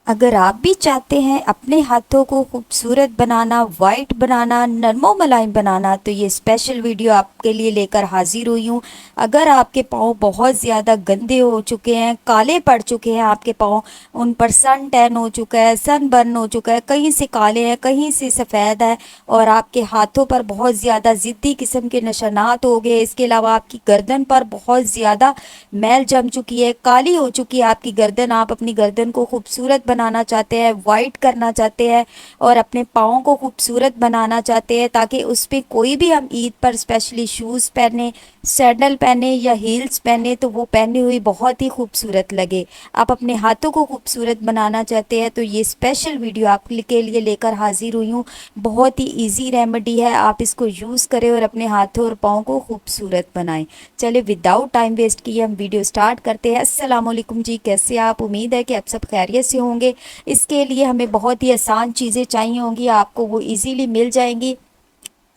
अगर आप भी चाहते हैं अपने हाथों को खूबसूरत बनाना, वाइट बनाना, नरमो मुलायम बनाना, तो ये स्पेशल वीडियो आपके लिए लेकर हाजिर हुई हूँ। अगर आपके पाँव बहुत ज़्यादा गंदे हो चुके हैं, काले पड़ चुके हैं आपके पाँव, उन पर सन टैन हो चुका है, सन बर्न हो चुका है, कहीं से काले हैं, कहीं से सफ़ेद है, और आपके हाथों पर बहुत ज़्यादा ज़िद्दी किस्म के निशानात हो गए। इसके अलावा आपकी गर्दन पर बहुत ज़्यादा मैल जम चुकी है, काली हो चुकी है आपकी गर्दन। आप अपनी गर्दन को खूबसूरत बनाना चाहते हैं, वाइट करना चाहते हैं, और अपने पाँव को खूबसूरत बनाना चाहते हैं ताकि उस पर कोई भी हम ईद पर स्पेशली शूज़ पहने, सैंडल पहने या हील्स पहने तो वो पहनी हुई बहुत ही खूबसूरत लगे। आप अपने हाथों को खूबसूरत बनाना चाहते हैं तो ये स्पेशल वीडियो आपके लिए लेकर हाजिर हुई हूँ। बहुत ही इजी रेमेडी है, आप इसको यूज़ करें और अपने हाथों और पाँव को खूबसूरत बनाएं। चले विदाउट टाइम वेस्ट किए हम वीडियो स्टार्ट करते हैं। अस्सलाम वालेकुम जी, कैसे आप? उम्मीद है कि आप सब खैरियत से होंगे। इसके लिए हमें बहुत ही आसान चीज़ें चाहिए होंगी, आपको वो इजीली मिल जाएंगी।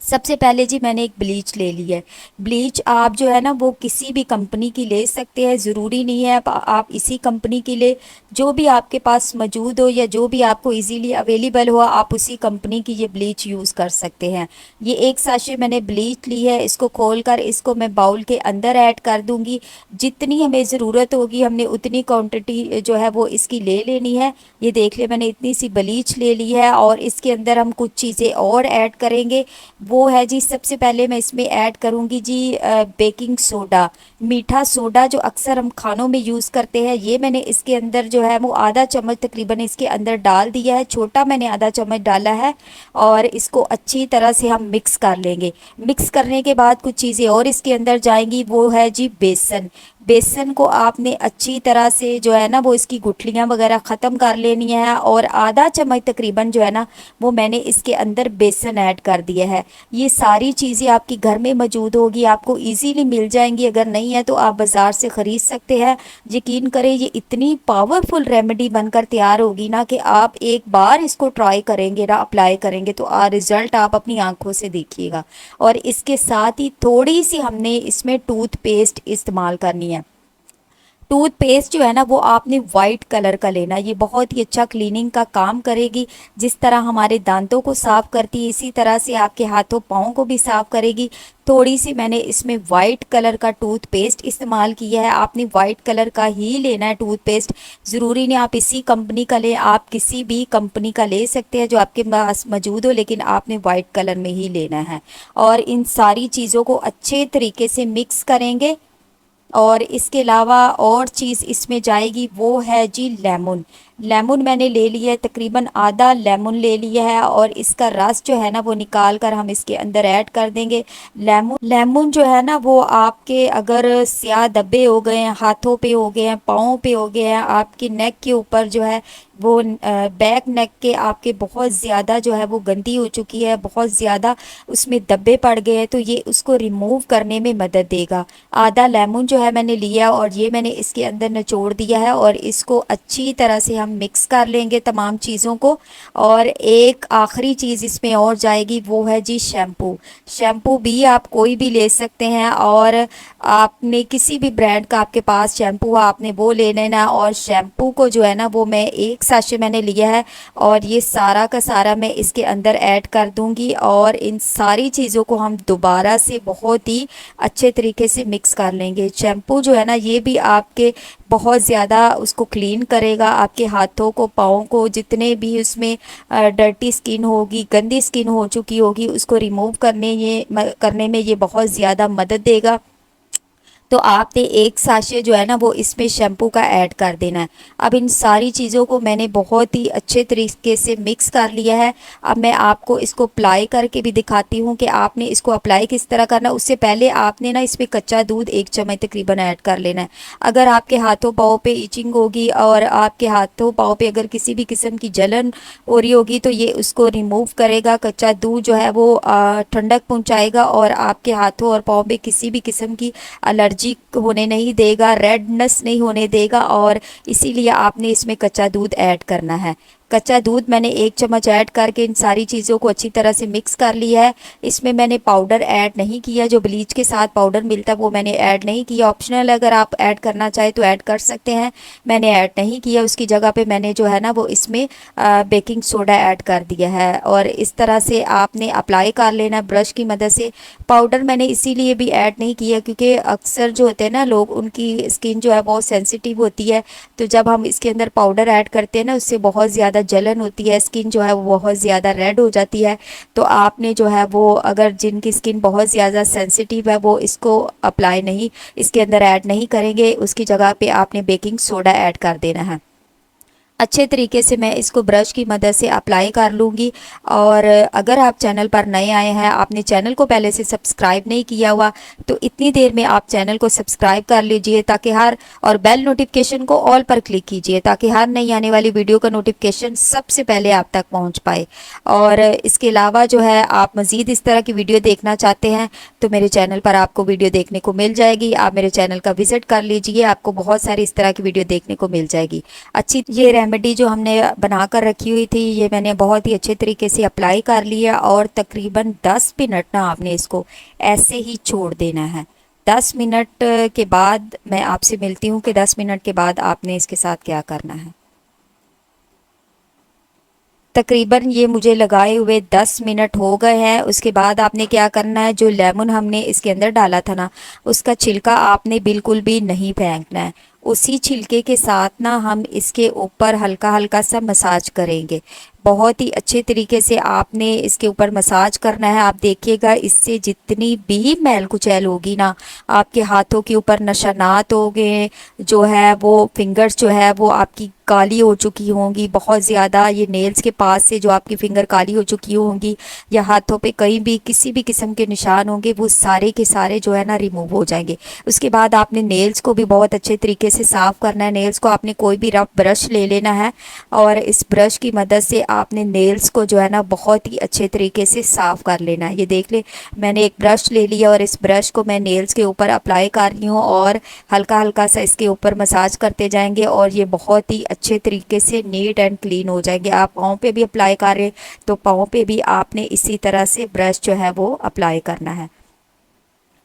सबसे पहले जी मैंने एक ब्लीच ले ली है। ब्लीच आप जो है ना वो किसी भी कंपनी की ले सकते हैं, ज़रूरी नहीं है आप इसी कंपनी की ले। जो भी आपके पास मौजूद हो या जो भी आपको इजीली अवेलेबल हो आप उसी कंपनी की ये ब्लीच यूज़ कर सकते हैं। ये एक साशे मैंने ब्लीच ली है, इसको खोलकर इसको मैं बाउल के अंदर ऐड कर दूंगी। जितनी हमें ज़रूरत होगी हमने उतनी क्वांटिटी जो है वो इसकी ले लेनी है। ये देख ले मैंने इतनी सी ब्लीच ले ली है और इसके अंदर हम कुछ चीज़ें और ऐड करेंगे। वो है जी, सबसे पहले मैं इसमें ऐड करूँगी जी बेकिंग सोडा, मीठा सोडा जो अक्सर हम खानों में यूज़ करते हैं। ये मैंने इसके अंदर जो है वो आधा चम्मच तकरीबन इसके अंदर डाल दिया है, छोटा मैंने आधा चम्मच डाला है। और इसको अच्छी तरह से हम मिक्स कर लेंगे। मिक्स करने के बाद कुछ चीज़ें और इसके अंदर जाएंगी, वो है जी बेसन। बेसन को आपने अच्छी तरह से जो है ना वो इसकी गुठलियाँ वगैरह ख़त्म कर लेनी है, और आधा चम्मच तकरीबन जो है ना वो मैंने इसके अंदर बेसन ऐड कर दिया है। ये सारी चीज़ें आपकी घर में मौजूद होगी, आपको इजीली मिल जाएंगी। अगर नहीं है तो आप बाज़ार से ख़रीद सकते हैं। यकीन करें ये इतनी पावरफुल रेमेडी बनकर तैयार होगी ना कि आप एक बार इसको ट्राई करेंगे ना, अप्लाई करेंगे तो रिज़ल्ट आप अपनी आंखों से देखिएगा। और इसके साथ ही थोड़ी सी हमने इसमें टूथपेस्ट इस्तेमाल करनी है। टूथपेस्ट जो है ना वो आपने वाइट कलर का लेना, ये बहुत ही अच्छा क्लीनिंग का काम करेगी। जिस तरह हमारे दांतों को साफ़ करती है इसी तरह से आपके हाथों पाँव को भी साफ़ करेगी। थोड़ी सी मैंने इसमें वाइट कलर का टूथपेस्ट इस्तेमाल किया है, आपने वाइट कलर का ही लेना है टूथपेस्ट। ज़रूरी नहीं आप इसी कंपनी का लें, आप किसी भी कंपनी का ले सकते हैं जो आपके पास मौजूद हो, लेकिन आपने वाइट कलर में ही लेना है। और इन सारी चीज़ों को अच्छे तरीके से मिक्स करेंगे। और इसके अलावा और चीज़ इसमें जाएगी वो है जी लेमन। लेमन मैंने ले लिया है, तकरीबन आधा लेमन ले लिया है, और इसका रस जो है ना वो निकाल कर हम इसके अंदर ऐड कर देंगे। लेमन लेमन जो है ना वो आपके अगर स्याह धब्बे हो गए हैं, हाथों पे हो गए हैं, पाँव पे हो गए हैं, आपके नेक के ऊपर जो है वो बैक नेक के आपके बहुत ज़्यादा जो है वो गंदी हो चुकी है, बहुत ज़्यादा उसमें धब्बे पड़ गए हैं, तो ये उसको रिमूव करने में मदद देगा। आधा लेमन जो है मैंने लिया और ये मैंने इसके अंदर निचोड़ दिया है, और इसको अच्छी तरह से हम मिक्स कर लेंगे तमाम चीज़ों को। और एक आखिरी चीज़ इसमें और जाएगी वो है जी शैम्पू। शैम्पू भी आप कोई भी ले सकते हैं, और आपने किसी भी ब्रांड का आपके पास शैम्पू है आपने वो ले लेना। और शैम्पू को जो है ना वो मैं एक साशे मैंने लिया है, और ये सारा का सारा मैं इसके अंदर ऐड कर दूंगी। और इन सारी चीज़ों को हम दोबारा से बहुत ही अच्छे तरीके से मिक्स कर लेंगे। शैम्पू जो है ना ये भी आपके बहुत ज़्यादा उसको क्लीन करेगा, आपके हाथों को पाँव को जितने भी उसमें डर्टी स्किन होगी, गंदी स्किन हो चुकी होगी, उसको रिमूव करने में ये बहुत ज़्यादा मदद देगा। तो आपने एक साशे जो है ना वो इसमें शैम्पू का ऐड कर देना है। अब इन सारी चीज़ों को मैंने बहुत ही अच्छे तरीके से मिक्स कर लिया है। अब मैं आपको इसको अप्लाई करके भी दिखाती हूँ कि आपने इसको अप्लाई किस तरह करना है। उससे पहले आपने ना इसमें कच्चा दूध एक चम्मच तकरीबन ऐड कर लेना है। अगर आपके हाथों पाँव पे इचिंग होगी और आपके हाथों पाँव पे अगर किसी भी किस्म की जलन हो रही होगी तो ये उसको रिमूव करेगा। कच्चा दूध जो है वो ठंडक पहुँचाएगा और आपके हाथों और पाँव पे किसी भी किस्म की एलर्जी होने नहीं देगा, रेडनेस नहीं होने देगा, और इसीलिए आपने इसमें कच्चा दूध ऐड करना है। कच्चा दूध मैंने 1 चम्मच ऐड करके इन सारी चीज़ों को अच्छी तरह से मिक्स कर लिया है। इसमें मैंने पाउडर ऐड नहीं किया, जो ब्लीच के साथ पाउडर मिलता है वो मैंने ऐड नहीं किया। ऑप्शनल, अगर आप ऐड करना चाहें तो ऐड कर सकते हैं, मैंने ऐड नहीं किया। उसकी जगह पे मैंने जो है ना वो इसमें बेकिंग सोडा ऐड कर दिया है और इस तरह से आपने अप्लाई कर लेना ब्रश की मदद से। पाउडर मैंने इसीलिए भी ऐड नहीं किया क्योंकि अक्सर जो होते हैं ना लोग, उनकी स्किन जो है बहुत सेंसिटिव होती है, तो जब हम इसके अंदर पाउडर ऐड करते हैं ना उससे बहुत ज़्यादा जलन होती है, स्किन जो है वो बहुत ज़्यादा रेड हो जाती है। तो आपने जो है वो, अगर जिनकी स्किन बहुत ज़्यादा सेंसिटिव है वो इसको अप्लाई नहीं, इसके अंदर ऐड नहीं करेंगे, उसकी जगह पे आपने बेकिंग सोडा ऐड कर देना है। अच्छे तरीके से मैं इसको ब्रश की मदद से अप्लाई कर लूँगी। और अगर आप चैनल पर नए आए हैं, आपने चैनल को पहले से सब्सक्राइब नहीं किया हुआ, तो इतनी देर में आप चैनल को सब्सक्राइब कर लीजिए ताकि और बेल नोटिफिकेशन को ऑल पर क्लिक कीजिए ताकि हर नई आने वाली वीडियो का नोटिफिकेशन सबसे पहले आप तक पहुँच पाए। और इसके अलावा जो है, आप मज़ीद इस तरह की वीडियो देखना चाहते हैं तो मेरे चैनल पर आपको वीडियो देखने को मिल जाएगी। आप मेरे चैनल का विजिट कर लीजिए, आपको बहुत सारी इस तरह की वीडियो देखने को मिल जाएगी। अच्छी ये रेमेडी जो हमने बना कर रखी हुई थी, ये मैंने बहुत ही अच्छे तरीके से अप्लाई कर लिया और तकरीबन 10 मिनट ना आपने इसको ऐसे ही छोड़ देना है। 10 मिनट के बाद मैं आपसे मिलती हूँ कि 10 मिनट के बाद आपने इसके साथ क्या करना है। तकरीबन ये मुझे लगाए हुए 10 मिनट हो गए हैं। उसके बाद आपने क्या करना है, जो लेमन हमने इसके अंदर डाला था ना, उसका छिलका आपने बिल्कुल भी नहीं फेंकना है। उसी छिलके के साथ ना हम इसके ऊपर हल्का हल्का सा मसाज करेंगे। बहुत ही अच्छे तरीके से आपने इसके ऊपर मसाज करना है। आप देखिएगा, इससे जितनी भी मैल कुचैल होगी ना, आपके हाथों के ऊपर निशानात होंगे, जो है वो फिंगर्स जो है वो आपकी काली हो चुकी होंगी बहुत ज़्यादा, ये नेल्स के पास से जो आपकी फिंगर काली हो चुकी होंगी, या हाथों पे कहीं भी किसी भी किस्म के निशान होंगे, वो सारे के सारे जो है ना रिमूव हो जाएंगे। उसके बाद आपने नेल्स को भी बहुत अच्छे तरीके से साफ़ करना है। नेल्स को आपने कोई भी रफ ब्रश ले लेना है और इस ब्रश की मदद से आपने नेल्स को जो है ना बहुत ही अच्छे तरीके से साफ़ कर लेना है। ये देख ले, मैंने एक ब्रश ले लिया और इस ब्रश को मैं नेल्स के ऊपर अप्लाई कर रही हूँ और हल्का हल्का सा इसके ऊपर मसाज करते जाएंगे और ये बहुत ही अच्छे तरीके से नीट एंड क्लीन हो जाएंगे। आप पाँव पे भी अप्लाई करें तो पाँव पे भी आपने इसी तरह से ब्रश जो है वो अप्लाई करना है।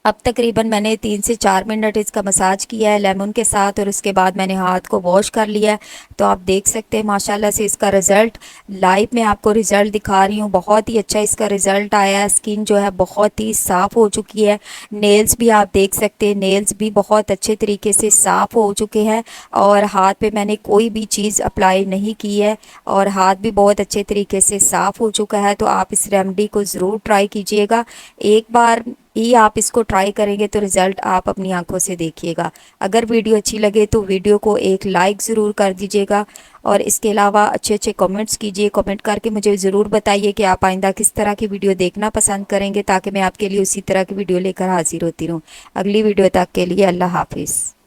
अब तकरीबन मैंने 3 से 4 मिनट इसका मसाज किया है लेमन के साथ और उसके बाद मैंने हाथ को वॉश कर लिया है। तो आप देख सकते हैं माशाल्लाह से इसका रिज़ल्ट, लाइव में आपको रिज़ल्ट दिखा रही हूँ, बहुत ही अच्छा इसका रिज़ल्ट आया है। स्किन जो है बहुत ही साफ़ हो चुकी है। नेल्स भी आप देख सकते हैं, नेल्स भी बहुत अच्छे तरीके से साफ़ हो चुके हैं और हाथ पे मैंने कोई भी चीज़ अप्लाई नहीं की है और हाथ भी बहुत अच्छे तरीके से साफ़ हो चुका है। तो आप इस रेमेडी को ज़रूर ट्राई कीजिएगा। एक बार ही आप इसको ट्राई करेंगे तो रिज़ल्ट आप अपनी आंखों से देखिएगा। अगर वीडियो अच्छी लगे तो वीडियो को एक लाइक ज़रूर कर दीजिएगा और इसके अलावा अच्छे अच्छे कमेंट्स कीजिए। कमेंट करके मुझे ज़रूर बताइए कि आप आइंदा किस तरह की वीडियो देखना पसंद करेंगे ताकि मैं आपके लिए उसी तरह की वीडियो लेकर हाजिर होती रहूँ। अगली वीडियो तक के लिए अल्लाह हाफिज़।